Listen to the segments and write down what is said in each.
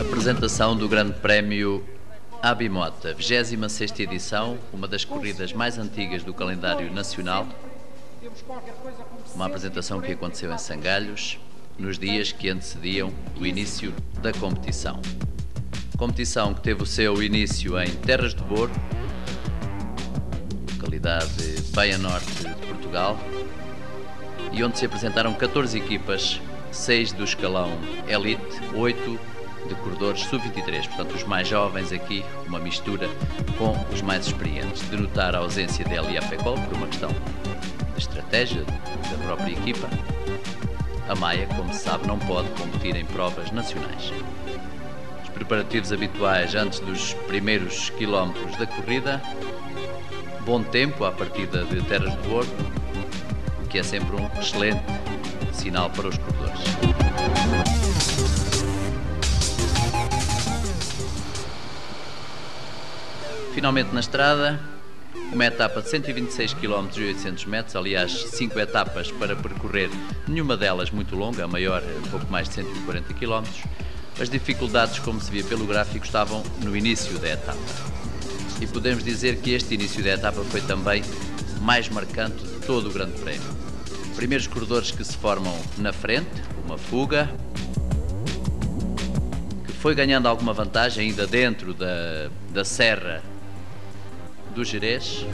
Apresentação do Grande Prémio Abimota, 26ª edição, uma das corridas mais antigas do calendário nacional. Uma apresentação que aconteceu em Sangalhos, nos dias que antecediam o início da competição. Competição que teve o seu início em Terras de Boro, localidade bem a norte de Portugal, e onde se apresentaram 14 equipas, 6 do escalão Elite, 8 de corredores sub-23, portanto os mais jovens aqui, uma mistura com os mais experientes. De notar a ausência de Elia Pecol por uma questão de estratégia da própria equipa. A Maia, como se sabe, não pode competir em provas nacionais. Os preparativos habituais antes dos primeiros quilómetros da corrida. Bom tempo à partida de Terras de Boro, o que é sempre um excelente sinal para os corredores. Finalmente na estrada, uma etapa de 126 km e 800 metros, aliás 5 etapas para percorrer, nenhuma delas muito longa, a maior pouco mais de 140 km. As dificuldades, como se via pelo gráfico, estavam no início da etapa. E podemos dizer que este início da etapa foi também mais marcante de todo o Grande Prémio. Primeiros corredores que se formam na frente, uma fuga, que foi ganhando alguma vantagem ainda dentro da serra do Gerês.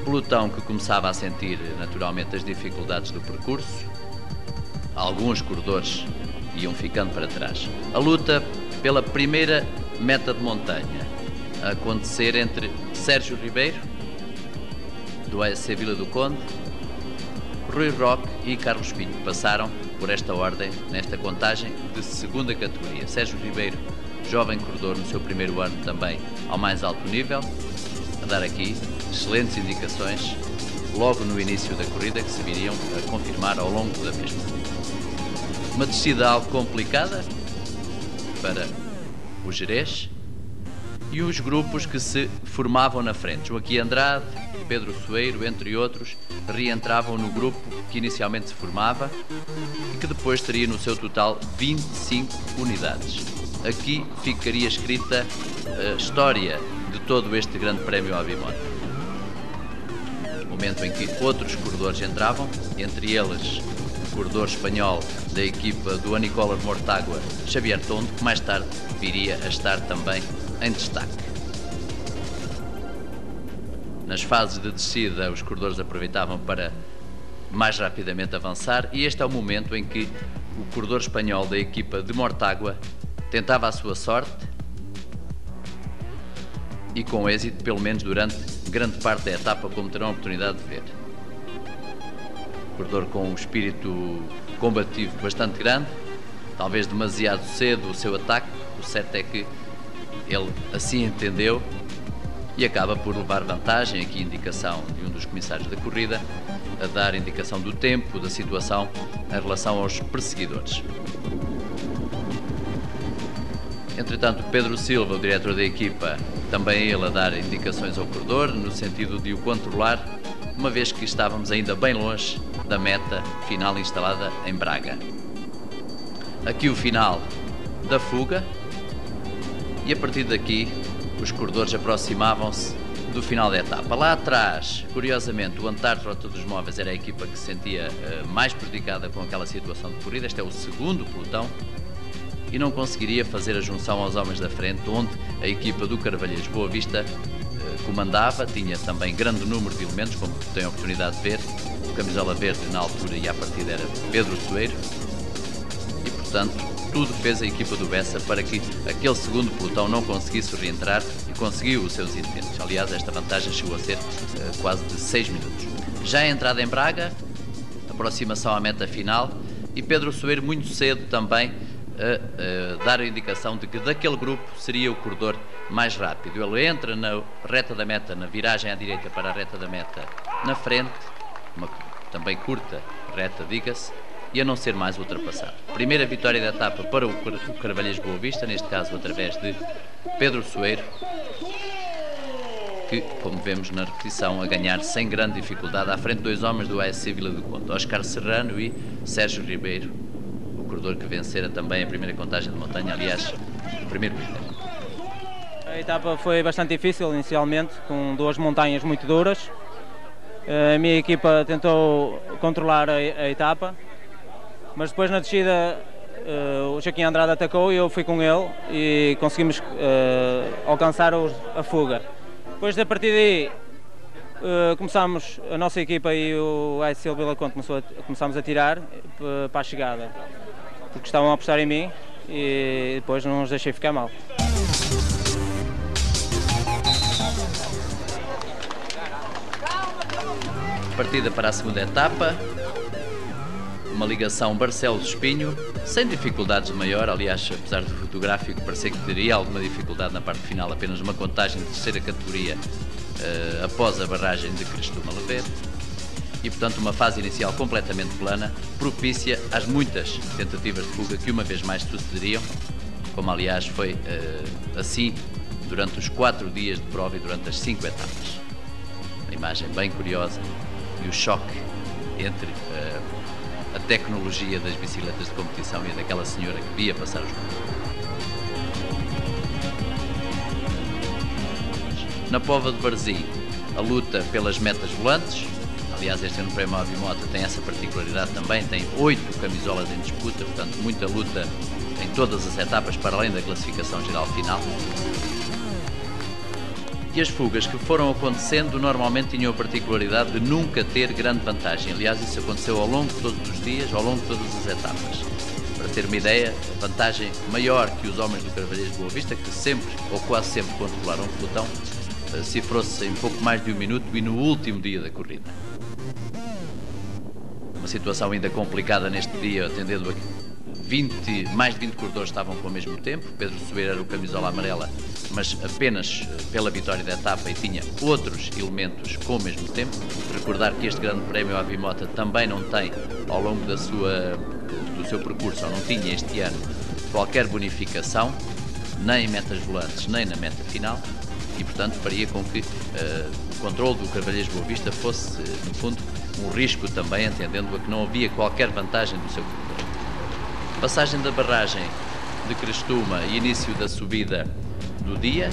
Pelotão que começava a sentir naturalmente as dificuldades do percurso. Alguns corredores iam ficando para trás. A luta pela primeira meta de montanha a acontecer entre Sérgio Ribeiro, do ASC Vila do Conde, Rui Roque e Carlos Pinho. Passaram por esta ordem, nesta contagem de segunda categoria. Sérgio Ribeiro, jovem corredor no seu primeiro ano também ao mais alto nível, a dar aqui excelentes indicações logo no início da corrida que se viriam a confirmar ao longo da mesma. Uma descida algo complicada para o Gerês e os grupos que se formavam na frente. Joaquim Andrade, Pedro Soeiro, entre outros, reentravam no grupo que inicialmente se formava e que depois teria no seu total 25 unidades. Aqui ficaria escrita a história de todo este Grande Prémio Abimota. Momento em que outros corredores entravam, entre eles o corredor espanhol da equipa do Anicolas Mortágua, Xavier Tondo, que mais tarde viria a estar também em destaque. Nas fases de descida, os corredores aproveitavam para mais rapidamente avançar e este é o momento em que o corredor espanhol da equipa de Mortágua tentava a sua sorte e com êxito, pelo menos durante grande parte da etapa, como terão a oportunidade de ver. Corredor com um espírito combativo bastante grande, talvez demasiado cedo o seu ataque. O certo é que ele assim entendeu e acaba por levar vantagem. Aqui indicação de um dos comissários da corrida a dar indicação do tempo, da situação em relação aos perseguidores. Entretanto, Pedro Silva, o diretor da equipa, também ele a dar indicações ao corredor no sentido de o controlar, uma vez que estávamos ainda bem longe da meta final instalada em Braga. Aqui o final da fuga e a partir daqui os corredores aproximavam-se do final da etapa. Lá atrás, curiosamente, o Antar Rota dos Móveis era a equipa que se sentia mais prejudicada com aquela situação de corrida. Este é o segundo pelotão e não conseguiria fazer a junção aos homens da frente, onde a equipa do Carvalheiros Boa Vista comandava, tinha também grande número de elementos, como tem a oportunidade de ver. O camisola verde na altura e à partida era Pedro Soeiro e, portanto, tudo fez a equipa do Bessa para que aquele segundo pelotão não conseguisse reentrar e conseguiu os seus intentos. Aliás, esta vantagem chegou a ser quase de 6 minutos. Já a entrada em Braga, aproximação à meta final e Pedro Soeiro muito cedo também a dar a indicação de que daquele grupo seria o corredor mais rápido. Ele entra na reta da meta, na viragem à direita para a reta da meta na frente, também também curta, reta, diga-se, e a não ser mais ultrapassado. Primeira vitória da etapa para o Carvalhais Boa Vista, neste caso através de Pedro Soeiro, que, como vemos na repetição, a ganhar sem grande dificuldade à frente de dois homens do ASC Vila do Conde, Oscar Serrano e Sérgio Ribeiro, o corredor que vencera também a primeira contagem de montanha, aliás, o primeiro critério. A etapa foi bastante difícil inicialmente, com duas montanhas muito duras. A minha equipa tentou controlar a etapa, mas depois na descida o Joaquim Andrade atacou e eu fui com ele e conseguimos alcançar a fuga. Depois, a partir daí, começámos, a nossa equipa e o ASC Vila Conde começámos a tirar para a chegada, porque estavam a apostar em mim e depois não os deixei ficar mal. Partida para a segunda etapa, uma ligação Barcelos-Espinho, sem dificuldades de maior, aliás, apesar do gráfico parecer que teria alguma dificuldade na parte final, apenas uma contagem de terceira categoria após a barragem de Crestuma-Lever, e portanto uma fase inicial completamente plana, propícia às muitas tentativas de fuga que uma vez mais sucederiam, como aliás foi assim durante os 4 dias de prova e durante as 5 etapas. Uma imagem bem curiosa e o choque entre a tecnologia das bicicletas de competição e daquela senhora que via passar os carros. Na Póvoa de Varzim, a luta pelas metas volantes. Aliás, este ano o Prémio Avimota tem essa particularidade também, tem 8 camisolas em disputa, portanto muita luta em todas as etapas para além da classificação geral final. E as fugas que foram acontecendo normalmente tinham a particularidade de nunca ter grande vantagem. Aliás, isso aconteceu ao longo de todos os dias, ao longo de todas as etapas. Para ter uma ideia, vantagem maior que os homens do Carvalhais Boa Vista, que sempre, ou quase sempre, controlaram o pelotão, cifrou-se em pouco mais de 1 minuto e no último dia da corrida. Uma situação ainda complicada neste dia, atendendo a que mais de 20 corredores estavam com o mesmo tempo. Pedro Soeiro era o camisola amarela, mas apenas pela vitória da etapa, e tinha outros elementos com o mesmo tempo. Recordar que este grande prémio Avimota também não tem, ao longo do seu percurso, ou não tinha este ano, qualquer bonificação, nem em metas volantes, nem na meta final, e portanto faria com que o controle do Carvalhais Boa Vista fosse, no fundo, um risco também, entendendo a que não havia qualquer vantagem do seu corredor. Passagem da barragem de Crestuma e início da subida do dia.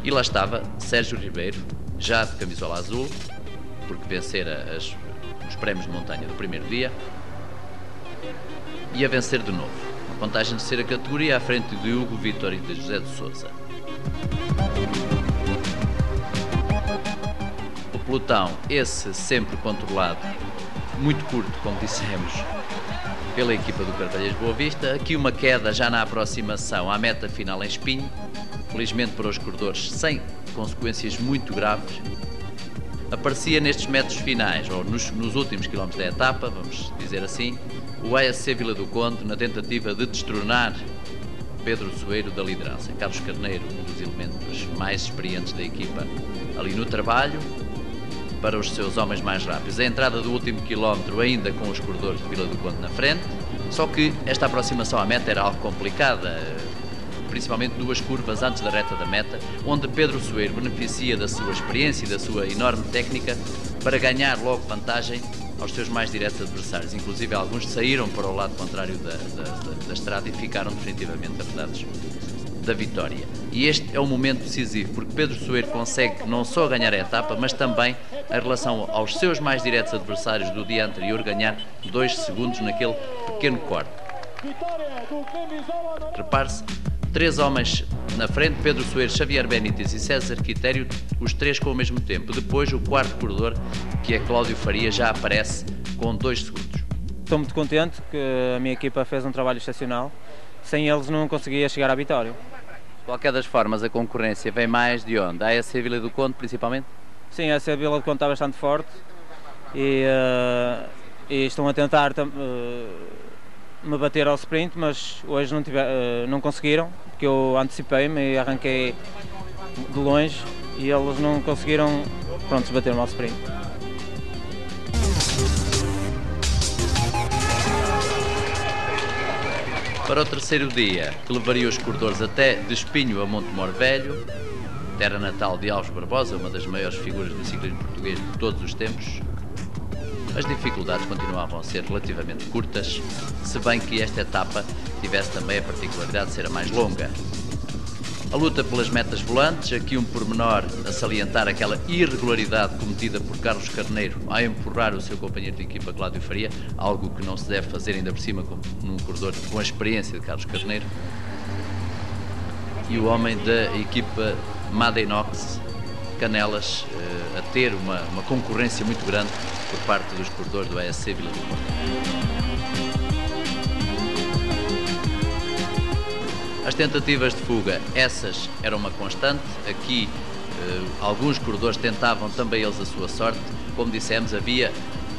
E lá estava Sérgio Ribeiro, já de camisola azul, porque vencera os prémios de montanha do primeiro dia, e a vencer de novo. Uma contagem de terceira categoria à frente de Hugo Vítor e de José de Sousa. O pelotão, esse sempre controlado, muito curto, como dissemos, pela equipa do Carvalhais Boa Vista. Aqui uma queda já na aproximação à meta final em Espinho, felizmente para os corredores sem consequências muito graves. Aparecia nestes metros finais, ou nos últimos quilómetros da etapa, vamos dizer assim, o ASC Vila do Conde na tentativa de destronar Pedro Soeiro da liderança. Carlos Carneiro, um dos elementos mais experientes da equipa, ali no trabalho para os seus homens mais rápidos. A entrada do último quilómetro ainda com os corredores de Vila do Conde na frente, só que esta aproximação à meta era algo complicada, principalmente 2 curvas antes da reta da meta, onde Pedro Soeiro beneficia da sua experiência e da sua enorme técnica para ganhar logo vantagem aos seus mais diretos adversários. Inclusive alguns saíram para o lado contrário da estrada e ficaram definitivamente herdados da vitória. E este é um momento decisivo, porque Pedro Soeiro consegue não só ganhar a etapa, mas também, em relação aos seus mais diretos adversários do dia anterior, ganhar 2 segundos naquele pequeno corte. Repare-se, 3 homens na frente, Pedro Soeiro, Xavier Benítez e César Quitério, os 3 com o mesmo tempo. Depois o quarto corredor, que é Cláudio Faria, já aparece com 2 segundos. Estou muito contente que a minha equipa fez um trabalho excepcional. Sem eles não conseguia chegar à vitória. De qualquer das formas, a concorrência vem mais de onde? A ASC Vila do Conde, principalmente? Sim, a ASC Vila do Conde está bastante forte e estão a tentar me bater ao sprint, mas hoje não conseguiram, porque eu antecipei-me e arranquei de longe e eles não conseguiram, pronto, bater o nosso sprint. Para o terceiro dia, que levaria os corredores até de Espinho a Montemor Velho, terra natal de Alves Barbosa, uma das maiores figuras do ciclismo português de todos os tempos, as dificuldades continuavam a ser relativamente curtas, se bem que esta etapa tivesse também a particularidade de ser a mais longa. A luta pelas metas volantes, aqui um pormenor a salientar aquela irregularidade cometida por Carlos Carneiro a empurrar o seu companheiro de equipa Cláudio Faria, algo que não se deve fazer ainda por cima num corredor com a experiência de Carlos Carneiro. E o homem da equipa Madenox, Canelas, a ter uma concorrência muito grande por parte dos corredores do ESC Vila do Conde. As tentativas de fuga, essas eram uma constante. Aqui alguns corredores tentavam também eles a sua sorte. Como dissemos, havia,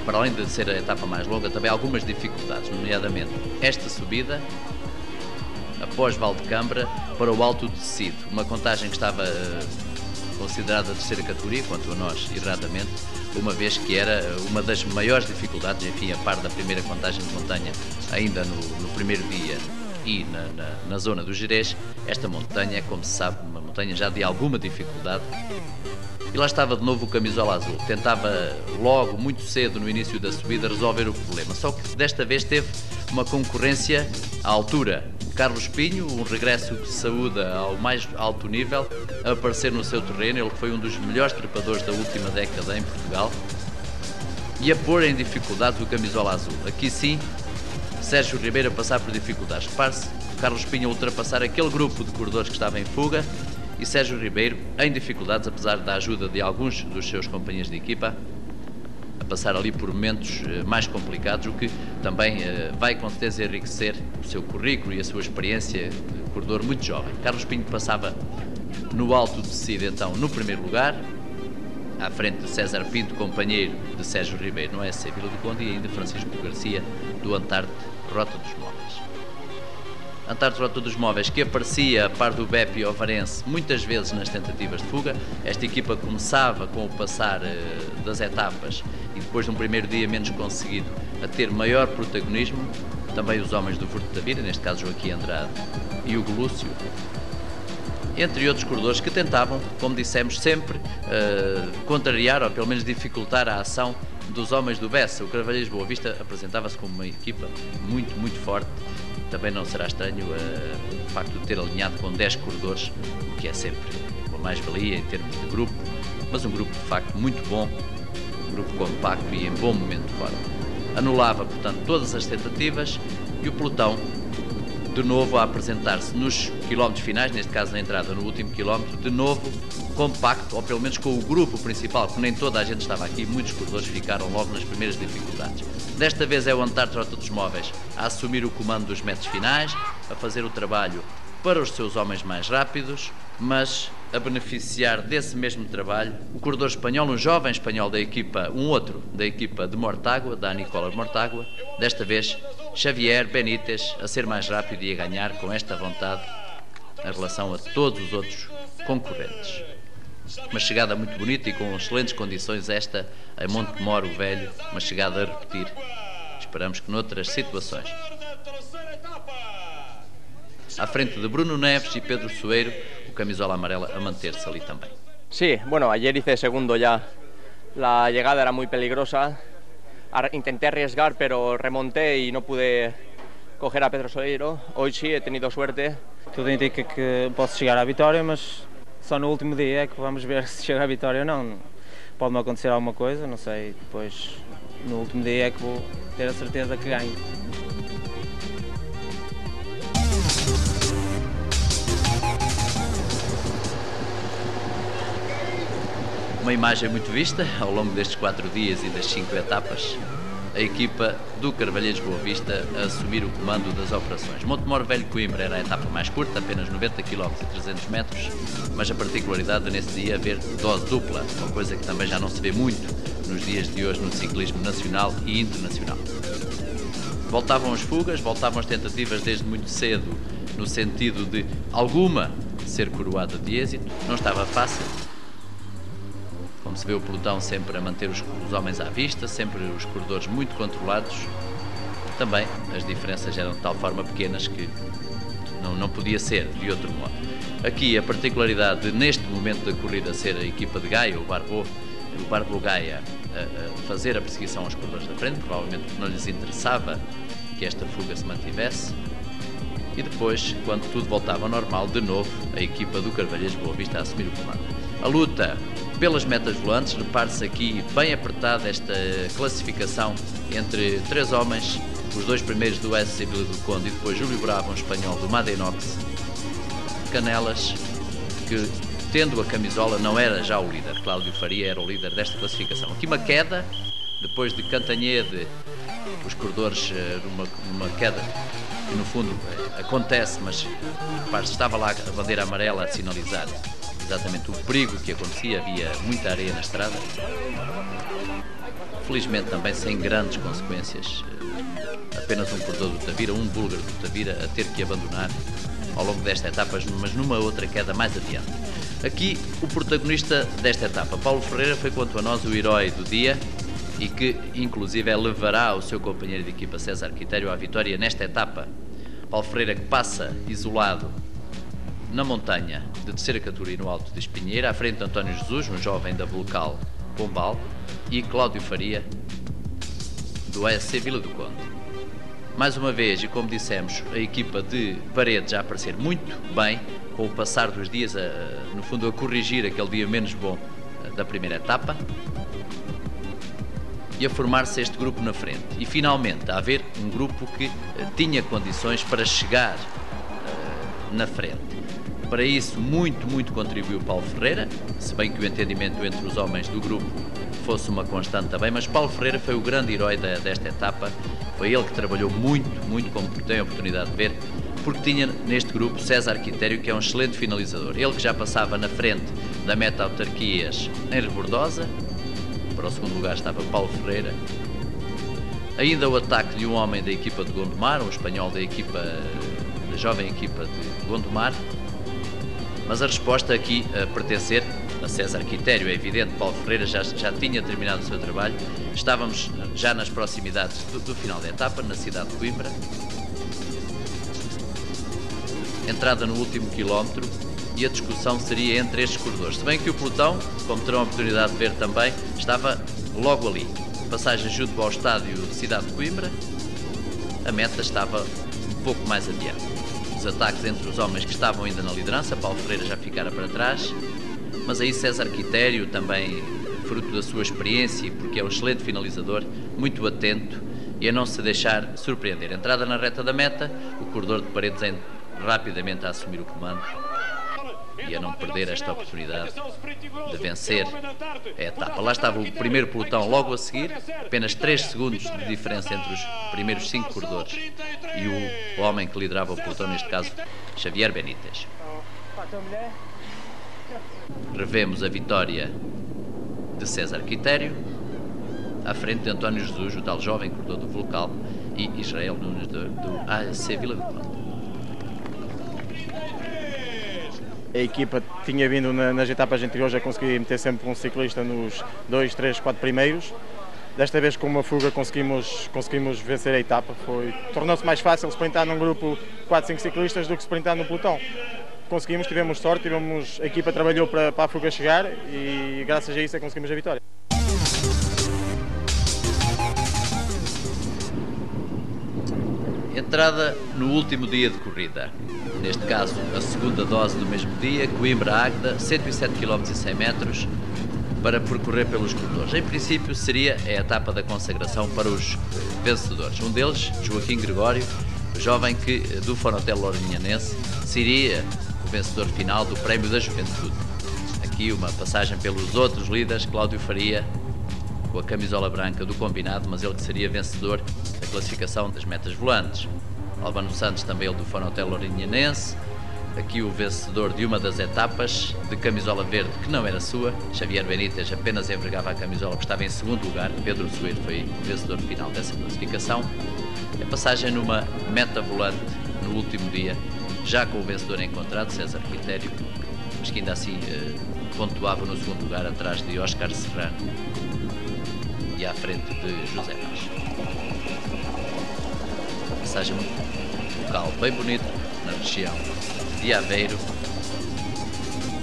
para além de ser a etapa mais longa, também algumas dificuldades, nomeadamente esta subida após Valdecambra para o Alto do Cid, uma contagem que estava considerada a terceira categoria, quanto a nós, erradamente, uma vez que era uma das maiores dificuldades, enfim, a par da primeira contagem de montanha, ainda no primeiro dia e na zona do Gerês. Esta montanha é, como se sabe, uma montanha já de alguma dificuldade. E lá estava de novo o camisola azul. Tentava logo, muito cedo, no início da subida, resolver o problema. Só que desta vez teve uma concorrência à altura. Carlos Pinho, um regresso de saúde ao mais alto nível, a aparecer no seu terreno. Ele foi um dos melhores trepadores da última década em Portugal. E a pôr em dificuldades o camisola azul. Aqui sim, Sérgio Ribeiro a passar por dificuldades. Repare-se, Carlos Pinho a ultrapassar aquele grupo de corredores que estava em fuga e Sérgio Ribeiro em dificuldades, apesar da ajuda de alguns dos seus companheiros de equipa, a passar ali por momentos mais complicados, o que também vai com certeza enriquecer o seu currículo e a sua experiência de corredor muito jovem. Carlos Pinho passava no Alto de Cid, então, no primeiro lugar, à frente de César Pinto, companheiro de Sérgio Ribeiro no ESC Vila do Conde, e ainda Francisco Garcia, do Antarte Rota dos Móveis. Antarte Rota dos Móveis, que aparecia a par do Beppe e Ovarense muitas vezes nas tentativas de fuga. Esta equipa começava com o passar das etapas e depois de um primeiro dia menos conseguido a ter maior protagonismo. Também os homens do Furto da Vida, neste caso Joaquim Andrade e Hugo Lúcio, entre outros corredores que tentavam, como dissemos, sempre contrariar ou pelo menos dificultar a ação dos homens do Bessa. O Carvalheiros Boa Vista apresentava-se como uma equipa muito, muito forte. Também não será estranho o facto de ter alinhado com 10 corredores, o que é sempre uma mais-valia em termos de grupo, mas um grupo de facto muito bom, um grupo compacto e em bom momento de forma. Anulava, portanto, todas as tentativas e o pelotão, de novo a apresentar-se nos quilómetros finais, neste caso na entrada no último quilómetro, de novo compacto, ou pelo menos com o grupo principal, porque nem toda a gente estava aqui, muitos corredores ficaram logo nas primeiras dificuldades. Desta vez é o Antarte Rota dos Móveis a assumir o comando dos metros finais, a fazer o trabalho para os seus homens mais rápidos, mas a beneficiar desse mesmo trabalho o corredor espanhol, um jovem espanhol da equipa, um outro da equipa de Mortágua, da Nicola Mortágua, desta vez Xavier Benítez, a ser mais rápido e a ganhar com esta vontade em relação a todos os outros concorrentes. Uma chegada muito bonita e com excelentes condições esta em Montemor o Velho, uma chegada a repetir. Esperamos que noutras situações. À frente de Bruno Neves e Pedro Soeiro, o camisola amarela a manter-se ali também. Sí, bueno, ayer hice segundo ya. La llegada era muy peligrosa. Intenté arriesgar, pero remonté y no pude coger a Pedro Soeiro. Hoy sí, he tenido suerte. Tudo indica que posso chegar à vitória, mas só no último dia é que vamos ver se chega à vitória ou não. Pode-me acontecer alguma coisa, não sei. Depois, no último dia é que vou ter a certeza que ganho. Uma imagem muito vista ao longo destes 4 dias e das 5 etapas, a equipa do Carvalheiros Boa Vista a assumir o comando das operações. Montemor Velho-Coimbra era a etapa mais curta, apenas 90 km e 300 metros, mas a particularidade de nesse dia haver dose dupla, uma coisa que também já não se vê muito nos dias de hoje no ciclismo nacional e internacional. Voltavam as fugas, voltavam as tentativas desde muito cedo, no sentido de alguma ser coroada de êxito. Não estava fácil, como se vê o pelotão sempre a manter os homens à vista, sempre os corredores muito controlados. Também as diferenças eram de tal forma pequenas que não podia ser de outro modo. Aqui a particularidade de, neste momento da corrida, ser a equipa de Gaia, o Barbo Gaia, a fazer a perseguição aos corredores da frente, provavelmente porque não lhes interessava que esta fuga se mantivesse. E depois, quando tudo voltava ao normal, de novo, a equipa do Carvalheiros Boa Vista a assumir o comando. A luta pelas metas volantes, repare-se aqui bem apertada esta classificação entre 3 homens, os 2 primeiros do SC Vila do Conde e depois Júlio Bravo, um espanhol do Madenox. Canelas, que tendo a camisola não era já o líder, Cláudio Faria era o líder desta classificação. Aqui uma queda, depois de Cantanhede, os corredores numa queda que no fundo acontece, mas estava lá a bandeira amarela a sinalizar exatamente o perigo que acontecia, havia muita areia na estrada. Felizmente também sem grandes consequências, apenas um corredor do Tavira, um búlgaro do Tavira, a ter que abandonar ao longo desta etapa, mas numa outra queda mais adiante. Aqui o protagonista desta etapa, Paulo Ferreira, foi quanto a nós o herói do dia e que inclusive levará o seu companheiro de equipa César Quitério à vitória nesta etapa. Paulo Ferreira, que passa isolado na montanha de terceira categoria no Alto de Espinheira, à frente de António Jesus, um jovem da Vulcal Pombal, e Cláudio Faria, do ASC Vila do Conde. Mais uma vez, e como dissemos, a equipa de Paredes a aparecer muito bem, com o passar dos dias, no fundo, a corrigir aquele dia menos bom da primeira etapa, e a formar-se este grupo na frente. E finalmente a haver um grupo que tinha condições para chegar na frente. Para isso muito contribuiu Paulo Ferreira, se bem que o entendimento entre os homens do grupo fosse uma constante também, mas Paulo Ferreira foi o grande herói desta etapa. Foi ele que trabalhou muito, como tem a oportunidade de ver, porque tinha neste grupo César Quitério, que é um excelente finalizador. Ele que já passava na frente da meta autarquias em Rebordosa. Para o segundo lugar estava Paulo Ferreira. Ainda o ataque de um homem da equipa de Gondomar, um espanhol da jovem equipa de Gondomar. Mas a resposta aqui a pertencer a César Quitério, é evidente. Paulo Ferreira já tinha terminado o seu trabalho. Estávamos já nas proximidades do final da etapa, na cidade de Coimbra. Entrada no último quilómetro e a discussão seria entre estes corredores. Se bem que o pelotão, como terão a oportunidade de ver também, estava logo ali. Passagem junto ao estádio de cidade de Coimbra, a meta estava um pouco mais adiante. Os ataques entre os homens que estavam ainda na liderança, Paulo Ferreira já ficara para trás, mas aí César Quitério, também fruto da sua experiência, porque é um excelente finalizador, muito atento e a não se deixar surpreender. Entrada na reta da meta, o corredor de Paredes rapidamente a assumir o comando e a não perder esta oportunidade de vencer a etapa. Lá estava o primeiro pelotão logo a seguir, apenas 3 segundos de diferença entre os primeiros 5 corredores e o homem que liderava o pelotão, neste caso Xavier Benítez. Revemos a vitória de César Quitério à frente de António Jesus, o tal jovem corredor do Vulcal, e Israel Nunes do ASC Vila do Conde. A equipa tinha vindo nas etapas anteriores a conseguir meter sempre um ciclista nos 2, 3, 4 primeiros. Desta vez, com uma fuga, conseguimos vencer a etapa. Tornou-se mais fácil sprintar num grupo de 4, 5 ciclistas do que sprintar no pelotão. Conseguimos, tivemos sorte, a equipa trabalhou para a fuga chegar e graças a isso conseguimos a vitória. Entrada no último dia de corrida. Neste caso, a segunda dose do mesmo dia, Coimbra-Águeda, 107 km e 100 metros, para percorrer pelos corredores. Em princípio, seria a etapa da consagração para os vencedores. Um deles, Joaquim Gregório, o jovem que, do Fonotel Lourinhanense, seria o vencedor final do Prémio da Juventude. Aqui uma passagem pelos outros líderes, Cláudio Faria, com a camisola branca do combinado, mas ele que seria vencedor da classificação das metas volantes. Albano Santos, também ele do Fonotel Lourinhanense, aqui o vencedor de uma das etapas, de camisola verde que não era sua. Xavier Benítez apenas envergava a camisola, que estava em segundo lugar. Pedro Soeiro foi o vencedor final dessa classificação. A passagem numa meta volante no último dia, já com o vencedor encontrado, César Quitério, mas que ainda assim pontuava no segundo lugar, atrás de Óscar Serrano e à frente de José Vaz. Passagem local bem bonito na região de Aveiro.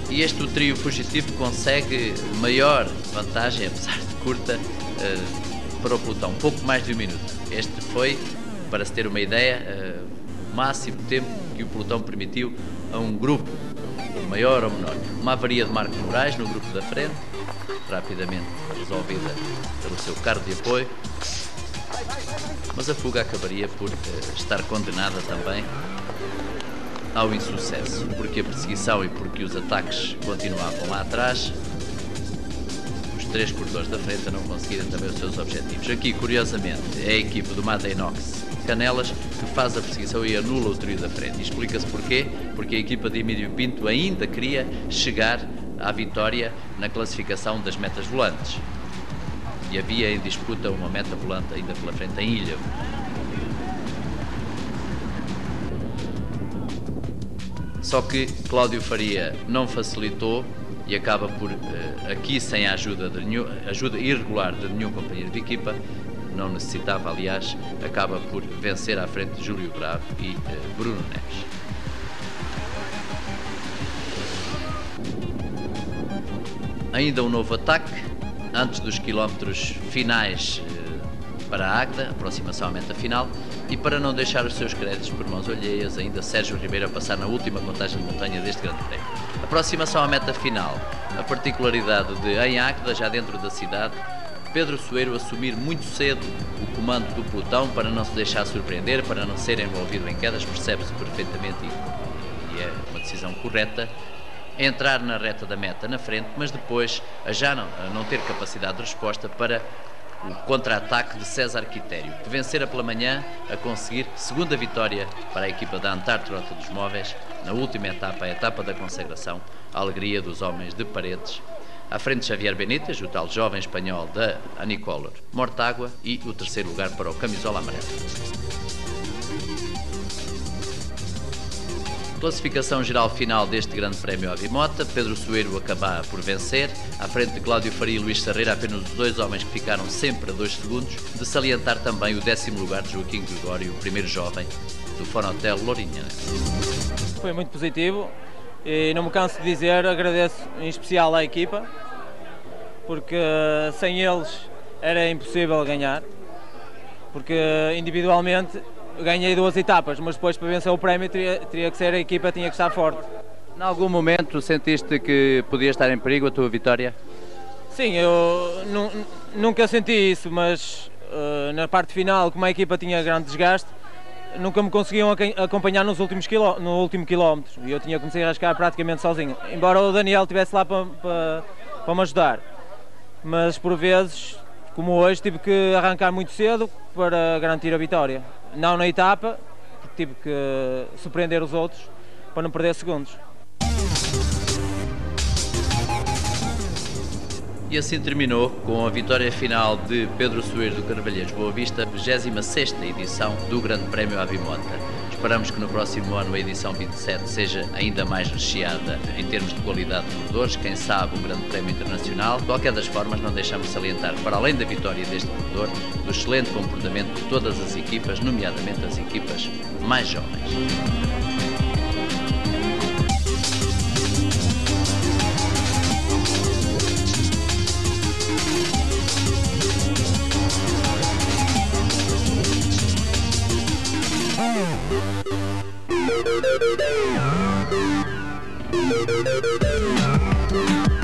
E este o trio fugitivo consegue maior vantagem, apesar de curta, para o pelotão, pouco mais de 1 minuto. Este foi, para se ter uma ideia, o máximo tempo que o pelotão permitiu a um grupo, o maior ou menor. Uma avaria de Marco Moraes no grupo da frente, rapidamente resolvida pelo seu carro de apoio, mas a fuga acabaria por estar condenada também ao insucesso, porque a perseguição e porque os ataques continuavam lá atrás, os 3 corredores da frente não conseguiram também os seus objetivos. Aqui, curiosamente, é a equipe do Madeinox Canelas que faz a perseguição e anula o trio da frente. E explica-se porquê, porque a equipa de Emílio Pinto ainda queria chegar à vitória na classificação das metas volantes. E havia em disputa uma meta volante ainda pela frente em Ilha. Só que Cláudio Faria não facilitou e acaba por, aqui sem a ajuda irregular de nenhum companheiro de equipa, não necessitava aliás, acaba por vencer à frente de Júlio Bravo e Bruno Neves. Ainda um novo ataque, antes dos quilómetros finais para a Águeda, aproximação à meta final, e para não deixar os seus créditos por mãos alheias, ainda Sérgio Ribeiro a passar na última contagem de montanha deste grande prémio. Aproximação à meta final, a particularidade de, em Águeda, já dentro da cidade, Pedro Soeiro assumir muito cedo o comando do pelotão para não se deixar surpreender, para não ser envolvido em quedas, percebe-se perfeitamente e é uma decisão correta, entrar na reta da meta na frente, mas depois a não ter capacidade de resposta para o contra-ataque de César Quitério, que vencera pela manhã a conseguir segunda vitória para a equipa da Antártida Rota dos Móveis, na última etapa, a etapa da consagração, a alegria dos homens de Paredes. À frente de Xavier Benítez, o tal jovem espanhol da Anicolor Mortágua, e o terceiro lugar para o Camisola Amarela. Classificação geral final deste grande prémio Avimota, Pedro Soeiro acaba por vencer, à frente de Cláudio Faria e Luís Sarreira, apenas os 2 homens que ficaram sempre a 2 segundos, de salientar também o 10º lugar de Joaquim Gregório, o primeiro jovem do Fonotel Lourinhã. Foi muito positivo e não me canso de dizer, agradeço em especial à equipa, porque sem eles era impossível ganhar, porque individualmente ganhei 2 etapas, mas depois para vencer o prémio teria que ser a equipa, tinha que estar forte. Em algum momento sentiste que podia estar em perigo a tua vitória? Sim, eu nunca senti isso, mas na parte final, como a equipa tinha grande desgaste, nunca me conseguiam acompanhar no último quilómetro e eu tinha que me arriscar praticamente sozinho, embora o Daniel estivesse lá para me ajudar, mas por vezes, como hoje, tive que arrancar muito cedo para garantir a vitória. Não na etapa, porque tive que surpreender os outros para não perder segundos. E assim terminou com a vitória final de Pedro Soeiro do Carvalheiros Boa Vista, 26ª edição do Grande Prémio Avimota. Esperamos que no próximo ano a edição 27 seja ainda mais recheada em termos de qualidade de corredores, quem sabe um Grande Prémio Internacional. De qualquer das formas, não deixamos de salientar, para além da vitória deste corredor, do excelente comportamento de todas as equipas, nomeadamente as equipas mais jovens. Thank you.